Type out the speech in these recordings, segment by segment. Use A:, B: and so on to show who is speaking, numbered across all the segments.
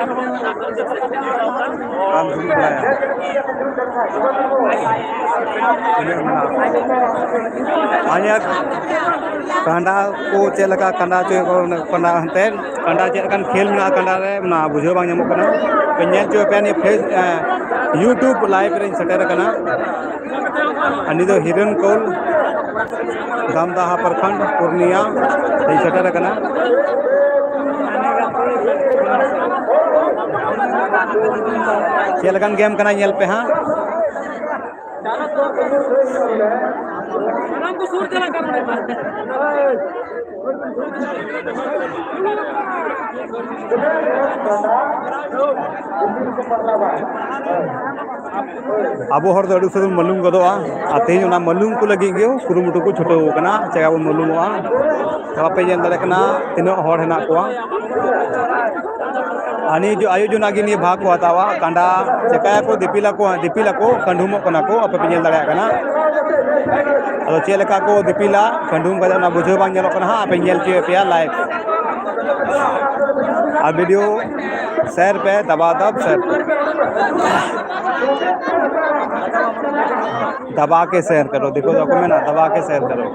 A: आम दुरुब लाया banyak kanda ko celaka kanda tu kanda hante kanda celakan khel mena kanda re na bujho bang nyamok kana penyel tu pe ni face YouTube live ring setter kana ani do hiren kol damdaha प्रखंड पूर्णिया सेटर kana celakan game kana nyel pe ha Abu hor do aduh sedun malum godoa ate na malum ko lagi geo kurumutu ko choto kana jaga bon malumoa kape jen dare kana tino hor hena koa ani jo ayojona gi ni bhag ko hatawa kanda chekaya ko dipila ko kandhumo kana ko ape pinjel dare kana ado chelaka ko dipila kandhum kada na bujho bang nyelo kana ha ape nyel che pe live uh video share पे दबा share दबा के share करो देखो document दबा के share करो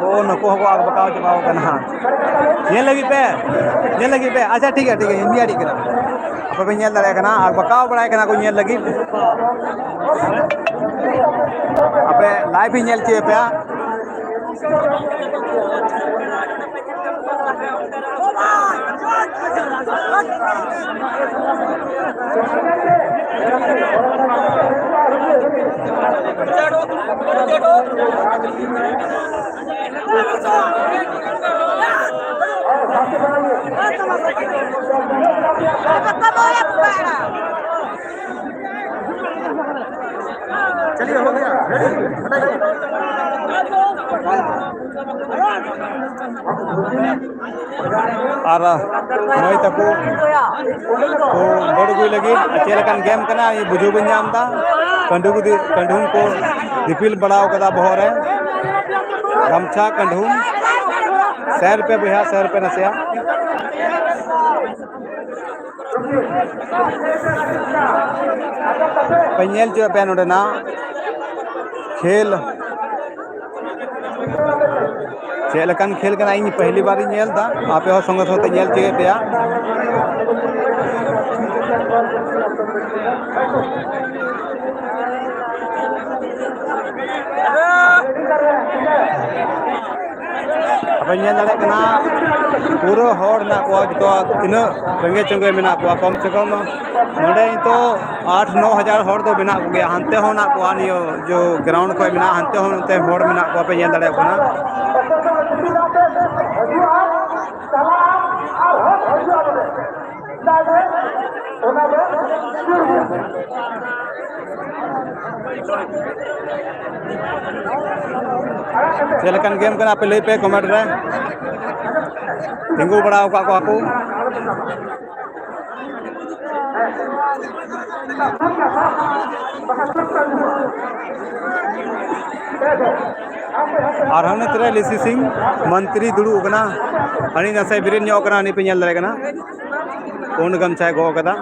A: ओ नको को आग बताओ जवाब करना ये लगी पे अच्छा ठीक है हिंदी आड़ी करा अब पे नेल दाड़े कना आग बताओ बड़ाय कना को नेल लगी अबे लाइव ही नेल चे पे चलिए हो गया और नई तको तो बड़ लगी चेलकान गेम कना ये बुझो बन जामदा कंडुम को दिपिल बड़ाव कदा बहरे गमछा कंडुम शहर पे बुझा शहर पे नसिया पेल जो पे ना खेल चेलकान खेल कना इन पहली बार नेलदा आपे हो संगे संगे नेल चे पे अब पूरा हर ना जो तीन रेंगे चंगे मेना कम से कम नोडे तो 8-9 हज़ार हर दो मेना गया हानते हो ना जो ग्राउंड को मेना हानते हो नते हर मेना पे नेल दाड़े कना चेलकान गेम कना पे ले पे कमेंट रे तिंगु बड़ा को आकू और हमने तेरे लिसी सिंह मंत्री दुड़ू कना हनी नसे बिरेन ᱧᱚᱜ कना हनी पे नेल दाड़े कना कोन गमछाय गो कदा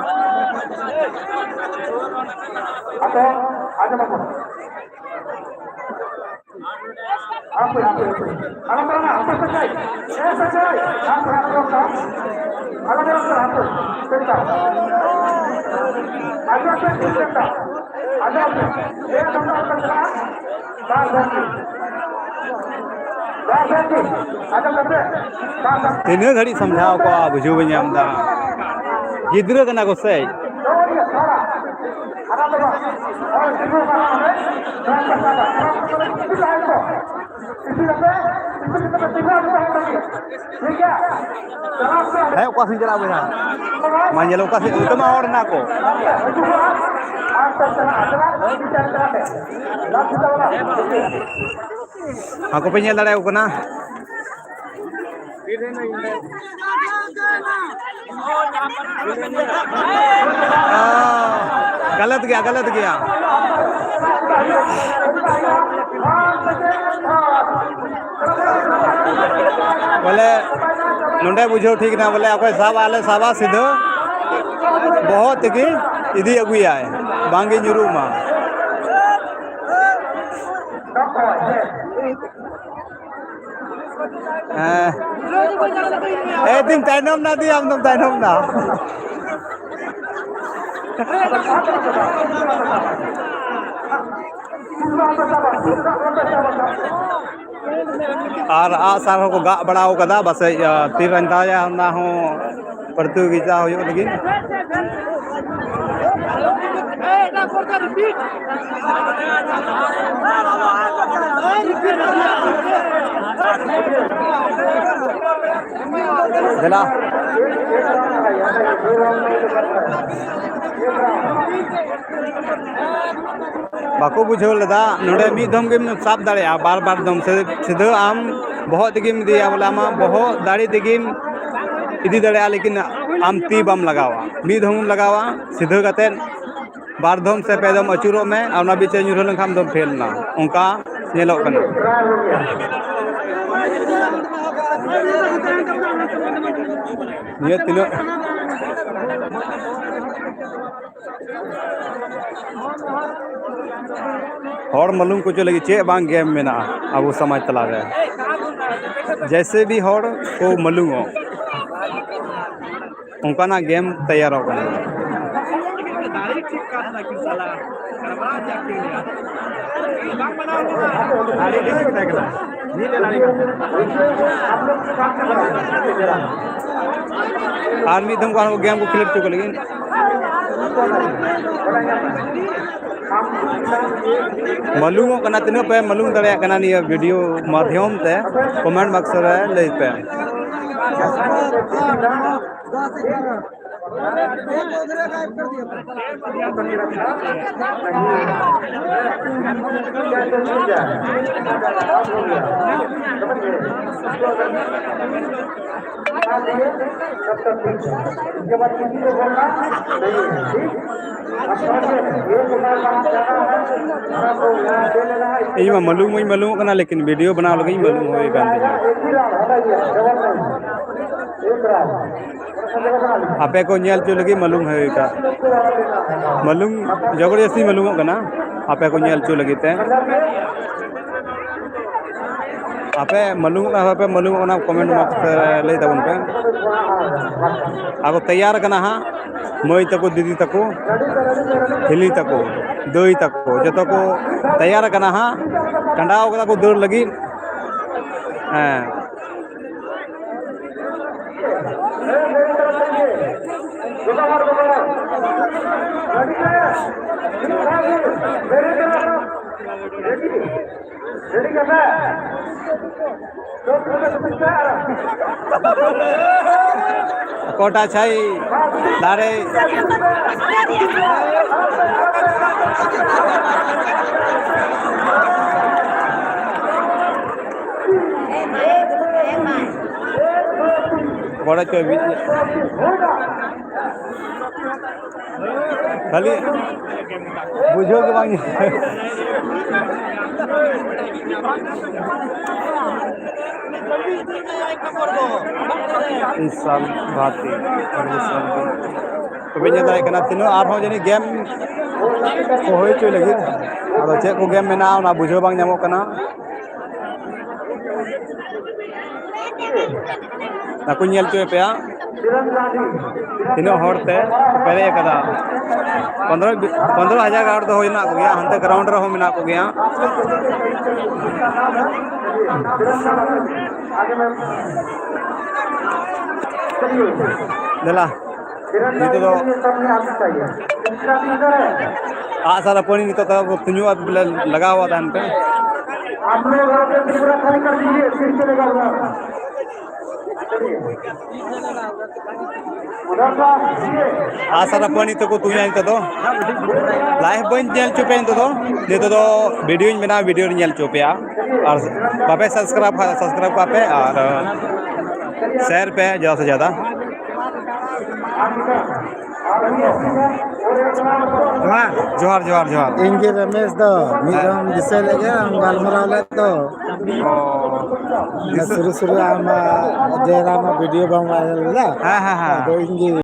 A: तीन घड़ी समझाओ को बुझू बजामदा गिद्र कना को से है ओका से चला बजा मांझे ओका से तो मा और ना को aku pengen lari aku na गलत गया बोले नोंडे बुझो ठीक ना बोले अकोय साब आले साबा सीधो बहुत की इदी अगुया है बांगे जुरू मा दिन तैनम ना दी हम तुम तैनम ना और आसार को गा बड़ा कदा बस तीर अंदाजा ना हो प्रतियोगिता हो लगी चला बाको बुझो लदा नोडे मी दम गेम साब दाड़े बार बार दम से सीधे आम बहुत गेम दिया बोला आम बहुत दाड़ी दिगिम इदी दाड़े लेकिन आम ती बम लगावा मी धम लगावा सीधे कते बार धम से पे दम अचूरो में और ना बीच ᱧᱩᱨᱦᱟᱹ ᱞᱮᱱᱠᱷᱟᱱ दम फेल ना उनका ᱧᱮᱞᱚᱜ ᱠᱟᱱᱟ ये तीनों और मालूम को चलेगी चे बांग गेम में ना अब समाज तला रहे जैसे भी हर को मालूम हो उनका ना गेम तैयार हो आर्मी धम को गेम को क्लिप चुके लेकिन मालूम करना तीनों पे मालूम दड़े करना नहीं वीडियो माध्यम से कमेंट बॉक्स रे ले पे मालूम करना लेकिन वीडियो बना लगे मालूम होएगा आपे को नेल चो लगी मालूम होएगा मालूम जबरदस्ती मालूम करना आपे को नेल चो लगी ते आपे मालूम ना कमेंट बॉक्स ले तबन पे अब तैयार करना हा मई तको दीदी तको हिली तको दई तको जो को तैयार करना हा कंडाव कदा को दौड़ लगी कोटा छाई लारे बड़ा चो खाली बुझो के बांग इस साल भारती तो बेजा दाए कना तीनों आरो जनी गेम को होय चो लगी आदो चे को गेम मेना ना बुझो बांग नामो कना ना को नेल चो पेया तीनों होरते पेरे कदा 15,000 गाड़ तो होइना को गया हंते ग्राउंड रे हो मिना को गया दला नितो तो आ सारा पानी नितो तो तुन्यु लगा हुआ था पे
B: आप लोग पूरा खाली कर दीजिए, फिर चलेगा उधर। उधर का दीजिए।
A: आसरापन ito ko tunya ito to live bain nyel chupe ito to video in bena video nyel chupe ya और बापे सब्सक्राइब का पे और शेयर पे ज़्यादा से ज़्यादा जोहार जोहार जोहार
C: इंगे रमेश दो मिदम दिसे लगे हम गालमरा ले तो शुरू शुरू आमा जेरा मा वीडियो बम वायरल ला
A: हाँ हाँ हाँ
C: तो इंगे